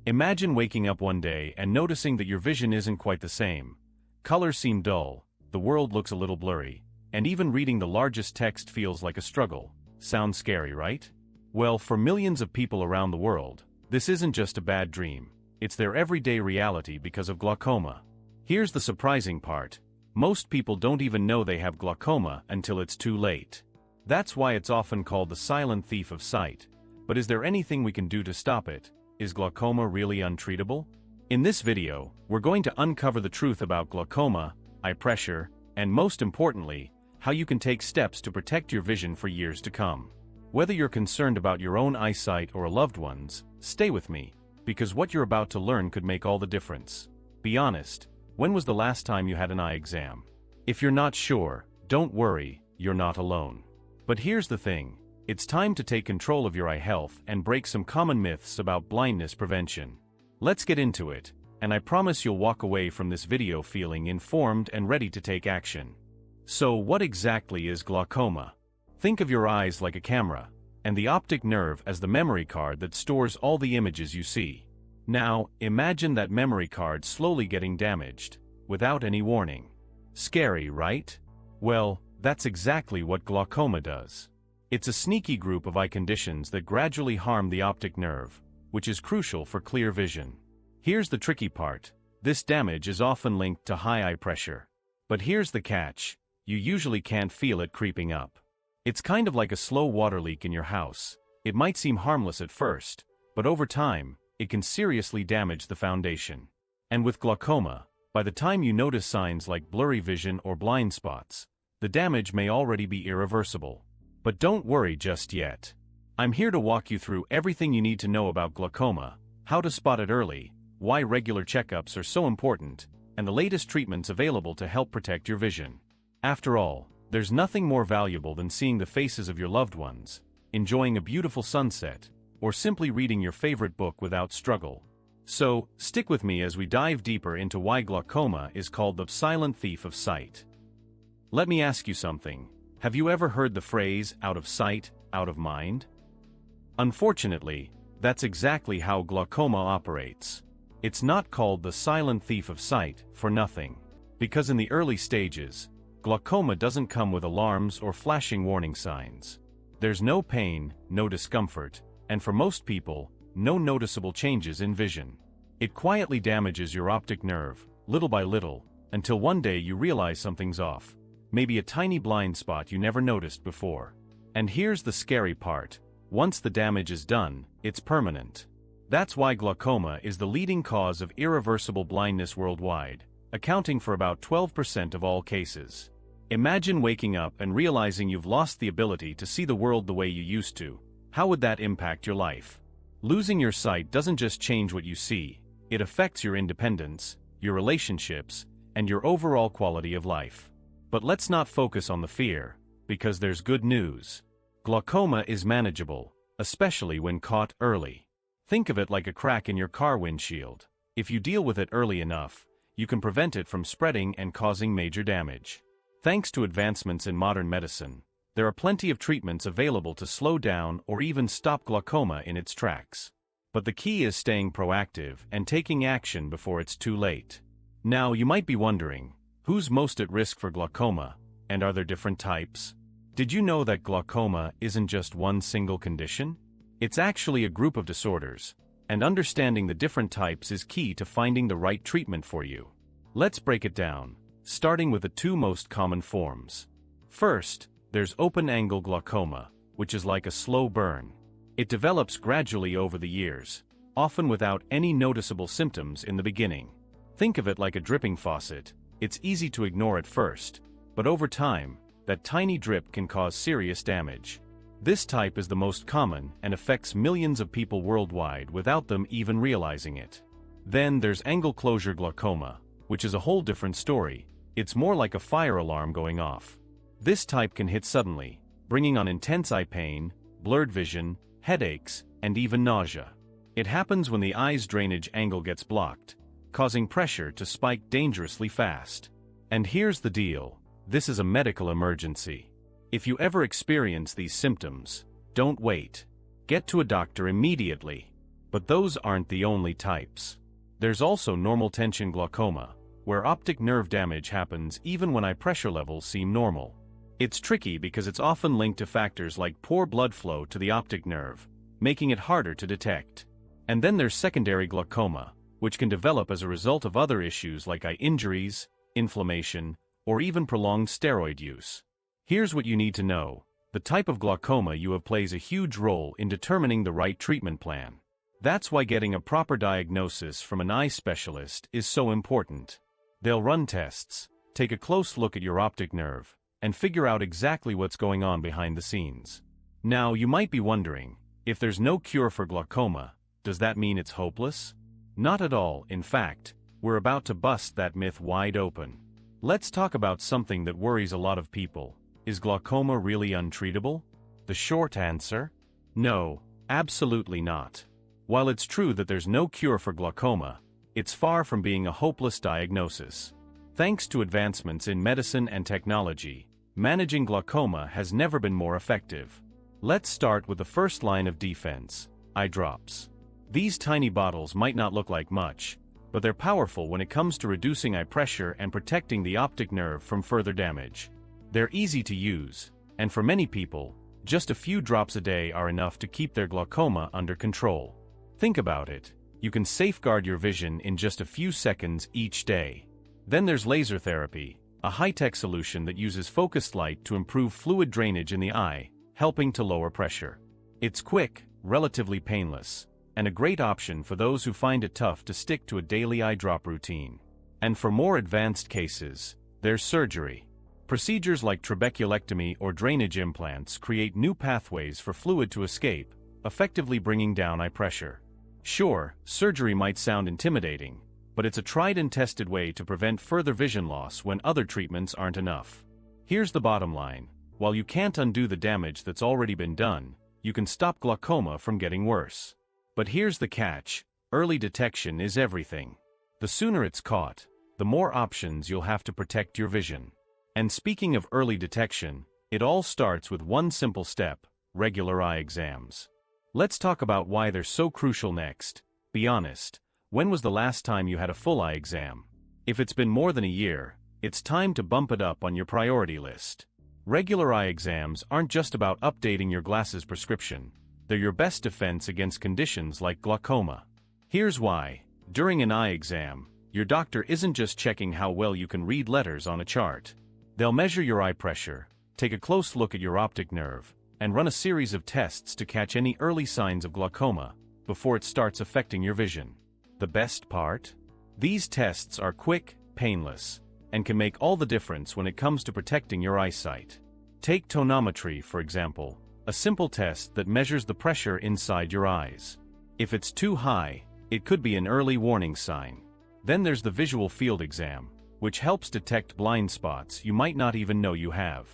Imagine waking up one day and noticing that your vision isn't quite the same. Colors seem dull, the world looks a little blurry, and even reading the largest text feels like a struggle. Sounds scary, right? Well, for millions of people around the world, this isn't just a bad dream. It's their everyday reality because of glaucoma. Here's the surprising part. Most people don't even know they have glaucoma until it's too late. That's why it's often called the silent thief of sight. But is there anything we can do to stop it? Is glaucoma really untreatable? In this video, we're going to uncover the truth about glaucoma, eye pressure, and most importantly, how you can take steps to protect your vision for years to come. Whether you're concerned about your own eyesight or a loved one's, stay with me, because what you're about to learn could make all the difference. Be honest, when was the last time you had an eye exam? If you're not sure, don't worry, you're not alone. But here's the thing, it's time to take control of your eye health and break some common myths about blindness prevention. Let's get into it, and I promise you'll walk away from this video feeling informed and ready to take action. So what exactly is glaucoma? Think of your eyes like a camera, and the optic nerve as the memory card that stores all the images you see. Now, imagine that memory card slowly getting damaged, without any warning. Scary, right? Well, that's exactly what glaucoma does. It's a sneaky group of eye conditions that gradually harm the optic nerve, which is crucial for clear vision. Here's the tricky part. This damage is often linked to high eye pressure. But here's the catch. You usually can't feel it creeping up. It's kind of like a slow water leak in your house. It might seem harmless at first, but over time, it can seriously damage the foundation. And with glaucoma, by the time you notice signs like blurry vision or blind spots, the damage may already be irreversible. But don't worry just yet. I'm here to walk you through everything you need to know about glaucoma, how to spot it early, why regular checkups are so important, and the latest treatments available to help protect your vision. After all, there's nothing more valuable than seeing the faces of your loved ones, enjoying a beautiful sunset, or simply reading your favorite book without struggle. So, stick with me as we dive deeper into why glaucoma is called the silent thief of sight. Let me ask you something. Have you ever heard the phrase, out of sight, out of mind? Unfortunately, that's exactly how glaucoma operates. It's not called the silent thief of sight for nothing. Because in the early stages, glaucoma doesn't come with alarms or flashing warning signs. There's no pain, no discomfort, and for most people, no noticeable changes in vision. It quietly damages your optic nerve, little by little, until one day you realize something's off. Maybe a tiny blind spot you never noticed before. And here's the scary part. Once the damage is done, it's permanent. That's why glaucoma is the leading cause of irreversible blindness worldwide, accounting for about 12% of all cases. Imagine waking up and realizing you've lost the ability to see the world the way you used to. How would that impact your life? Losing your sight doesn't just change what you see, it affects your independence, your relationships, and your overall quality of life. But let's not focus on the fear, because there's good news. Glaucoma is manageable, especially when caught early. Think of it like a crack in your car windshield. If you deal with it early enough, you can prevent it from spreading and causing major damage. Thanks to advancements in modern medicine, there are plenty of treatments available to slow down or even stop glaucoma in its tracks. But the key is staying proactive and taking action before it's too late. Now, you might be wondering, who's most at risk for glaucoma, and are there different types? Did you know that glaucoma isn't just one single condition? It's actually a group of disorders, and understanding the different types is key to finding the right treatment for you. Let's break it down, starting with the two most common forms. First, there's open-angle glaucoma, which is like a slow burn. It develops gradually over the years, often without any noticeable symptoms in the beginning. Think of it like a dripping faucet. It's easy to ignore at first, but over time, that tiny drip can cause serious damage. This type is the most common and affects millions of people worldwide without them even realizing it. Then there's angle closure glaucoma, which is a whole different story. It's more like a fire alarm going off. This type can hit suddenly, bringing on intense eye pain, blurred vision, headaches, and even nausea. It happens when the eye's drainage angle gets blocked, causing pressure to spike dangerously fast. And here's the deal. This is a medical emergency. If you ever experience these symptoms, don't wait. Get to a doctor immediately. But those aren't the only types. There's also normal tension glaucoma, where optic nerve damage happens even when eye pressure levels seem normal. It's tricky because it's often linked to factors like poor blood flow to the optic nerve, making it harder to detect. And then there's secondary glaucoma, which can develop as a result of other issues like eye injuries, inflammation, or even prolonged steroid use. Here's what you need to know. The type of glaucoma you have plays a huge role in determining the right treatment plan. That's why getting a proper diagnosis from an eye specialist is so important. They'll run tests, take a close look at your optic nerve, and figure out exactly what's going on behind the scenes. Now, you might be wondering, if there's no cure for glaucoma, does that mean it's hopeless? Not at all. In fact, we're about to bust that myth wide open. Let's talk about something that worries a lot of people. Is glaucoma really untreatable? The short answer? No, absolutely not. While it's true that there's no cure for glaucoma, it's far from being a hopeless diagnosis. Thanks to advancements in medicine and technology, managing glaucoma has never been more effective. Let's start with the first line of defense: eye drops. These tiny bottles might not look like much, but they're powerful when it comes to reducing eye pressure and protecting the optic nerve from further damage. They're easy to use, and for many people, just a few drops a day are enough to keep their glaucoma under control. Think about it. You can safeguard your vision in just a few seconds each day. Then there's laser therapy, a high-tech solution that uses focused light to improve fluid drainage in the eye, helping to lower pressure. It's quick, relatively painless, and a great option for those who find it tough to stick to a daily eye drop routine. And for more advanced cases, there's surgery. Procedures like trabeculectomy or drainage implants create new pathways for fluid to escape, effectively bringing down eye pressure. Sure, surgery might sound intimidating, but it's a tried and tested way to prevent further vision loss when other treatments aren't enough. Here's the bottom line: while you can't undo the damage that's already been done, you can stop glaucoma from getting worse. But here's the catch: early detection is everything. The sooner it's caught, the more options you'll have to protect your vision. And speaking of early detection, it all starts with one simple step: regular eye exams. Let's talk about why they're so crucial next. Be honest, when was the last time you had a full eye exam? If it's been more than a year, it's time to bump it up on your priority list. Regular eye exams aren't just about updating your glasses prescription. They're your best defense against conditions like glaucoma. Here's why. During an eye exam, your doctor isn't just checking how well you can read letters on a chart. They'll measure your eye pressure, take a close look at your optic nerve, and run a series of tests to catch any early signs of glaucoma before it starts affecting your vision. The best part? These tests are quick, painless, and can make all the difference when it comes to protecting your eyesight. Take tonometry, for example, a simple test that measures the pressure inside your eyes. If it's too high, it could be an early warning sign. Then there's the visual field exam, which helps detect blind spots you might not even know you have.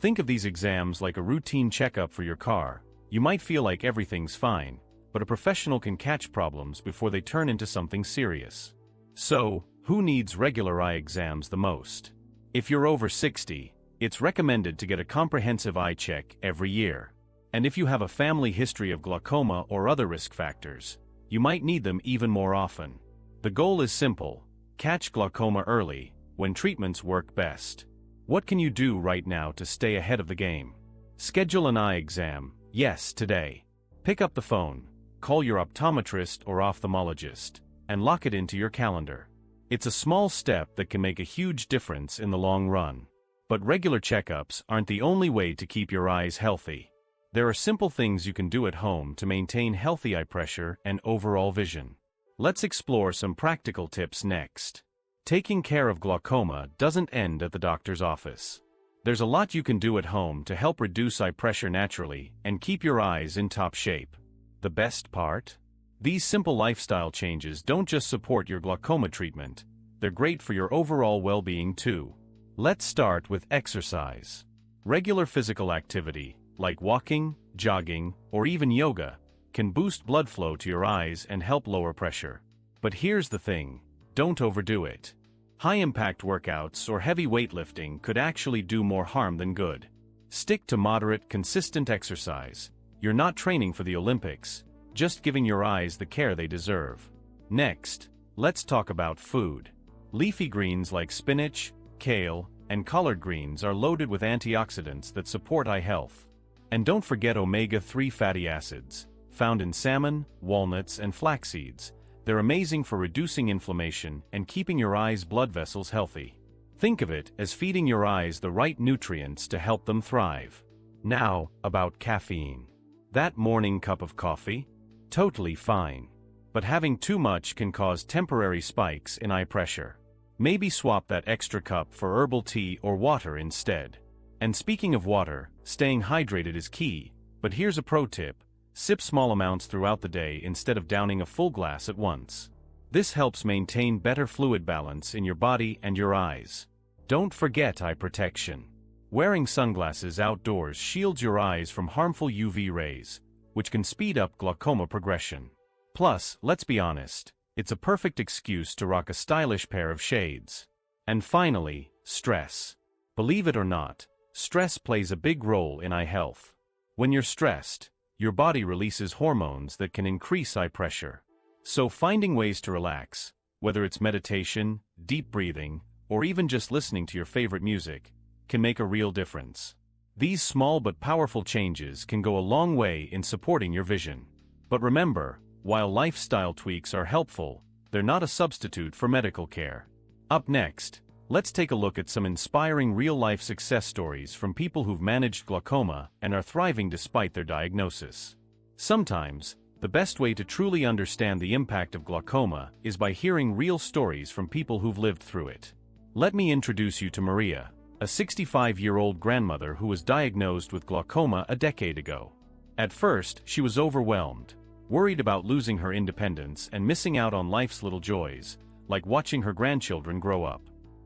Think of these exams like a routine checkup for your car. You might feel like everything's fine, but a professional can catch problems before they turn into something serious. So, who needs regular eye exams the most? If you're over 60, it's recommended to get a comprehensive eye check every year. And if you have a family history of glaucoma or other risk factors, you might need them even more often. The goal is simple: catch glaucoma early, when treatments work best. What can you do right now to stay ahead of the game? Schedule an eye exam, yes, today. Pick up the phone, call your optometrist or ophthalmologist, and lock it into your calendar. It's a small step that can make a huge difference in the long run. But regular checkups aren't the only way to keep your eyes healthy. There are simple things you can do at home to maintain healthy eye pressure and overall vision. Let's explore some practical tips next. Taking care of glaucoma doesn't end at the doctor's office. There's a lot you can do at home to help reduce eye pressure naturally and keep your eyes in top shape. The best part? These simple lifestyle changes don't just support your glaucoma treatment, they're great for your overall well-being too. Let's start with exercise. Regular physical activity, like walking, jogging, or even yoga, can boost blood flow to your eyes and help lower pressure. But here's the thing: don't overdo it. High-impact workouts or heavy weightlifting could actually do more harm than good. Stick to moderate, consistent exercise. You're not training for the Olympics, just giving your eyes the care they deserve. Next, let's talk about food. Leafy greens like spinach, kale, and collard greens are loaded with antioxidants that support eye health. And don't forget omega-3 fatty acids, found in salmon, walnuts, and flax seeds. They're amazing for reducing inflammation and keeping your eyes' blood vessels healthy. Think of it as feeding your eyes the right nutrients to help them thrive. Now, about caffeine. That morning cup of coffee? Totally fine. But having too much can cause temporary spikes in eye pressure. Maybe swap that extra cup for herbal tea or water instead. And speaking of water, staying hydrated is key, but here's a pro tip: sip small amounts throughout the day instead of downing a full glass at once. This helps maintain better fluid balance in your body and your eyes. Don't forget eye protection. Wearing sunglasses outdoors shields your eyes from harmful UV rays, which can speed up glaucoma progression. Plus, let's be honest, it's a perfect excuse to rock a stylish pair of shades. And finally, stress. Believe it or not, stress plays a big role in eye health. When you're stressed, your body releases hormones that can increase eye pressure. So finding ways to relax, whether it's meditation, deep breathing, or even just listening to your favorite music, can make a real difference. These small but powerful changes can go a long way in supporting your vision. But remember, while lifestyle tweaks are helpful, they're not a substitute for medical care. Up next, let's take a look at some inspiring real-life success stories from people who've managed glaucoma and are thriving despite their diagnosis. Sometimes, the best way to truly understand the impact of glaucoma is by hearing real stories from people who've lived through it. Let me introduce you to Maria, a 65-year-old grandmother who was diagnosed with glaucoma a decade ago. At first, she was overwhelmed, worried about losing her independence and missing out on life's little joys, like watching her grandchildren grow up.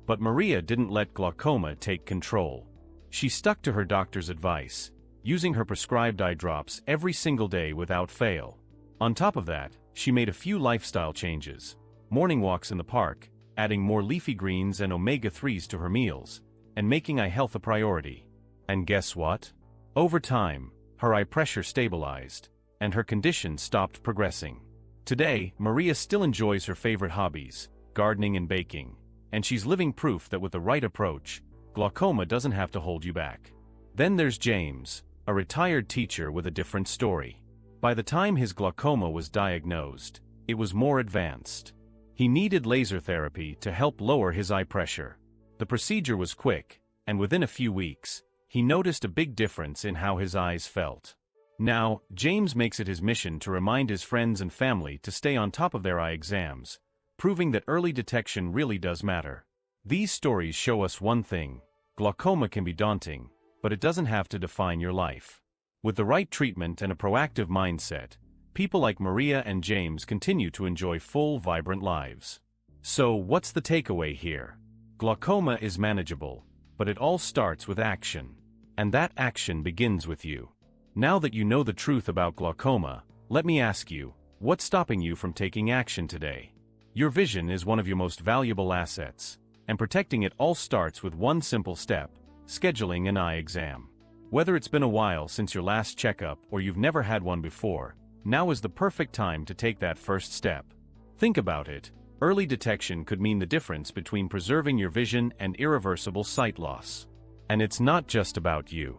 But Maria didn't let glaucoma take control. She stuck to her doctor's advice, using her prescribed eye drops every single day without fail. On top of that, she made a few lifestyle changes: morning walks in the park, adding more leafy greens and omega-3s to her meals, and making eye health a priority. And guess what? Over time, her eye pressure stabilized, and her condition stopped progressing. Today, Maria still enjoys her favorite hobbies, gardening and baking, and she's living proof that with the right approach, glaucoma doesn't have to hold you back. Then there's James, a retired teacher with a different story. By the time his glaucoma was diagnosed, it was more advanced. He needed laser therapy to help lower his eye pressure. The procedure was quick, and within a few weeks, he noticed a big difference in how his eyes felt. Now, James makes it his mission to remind his friends and family to stay on top of their eye exams, proving that early detection really does matter. These stories show us one thing: glaucoma can be daunting, but it doesn't have to define your life. With the right treatment and a proactive mindset, people like Maria and James continue to enjoy full, vibrant lives. So, what's the takeaway here? Glaucoma is manageable, but it all starts with action. And that action begins with you. Now that you know the truth about glaucoma, let me ask you, what's stopping you from taking action today? Your vision is one of your most valuable assets, and protecting it all starts with one simple step: scheduling an eye exam. Whether it's been a while since your last checkup or you've never had one before, now is the perfect time to take that first step. Think about it. Early detection could mean the difference between preserving your vision and irreversible sight loss. And it's not just about you.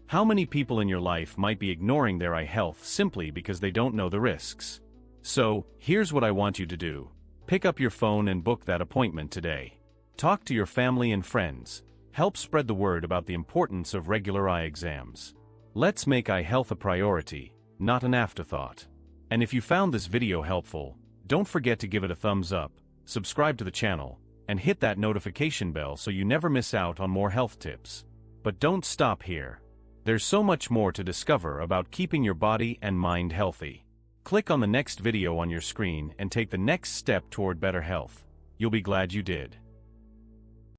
How many people in your life might be ignoring their eye health simply because they don't know the risks? So, here's what I want you to do. Pick up your phone and book that appointment today. Talk to your family and friends. Help spread the word about the importance of regular eye exams. Let's make eye health a priority, not an afterthought. And if you found this video helpful, don't forget to give it a thumbs up, subscribe to the channel, and hit that notification bell so you never miss out on more health tips. But don't stop here. There's so much more to discover about keeping your body and mind healthy. Click on the next video on your screen and take the next step toward better health. You'll be glad you did.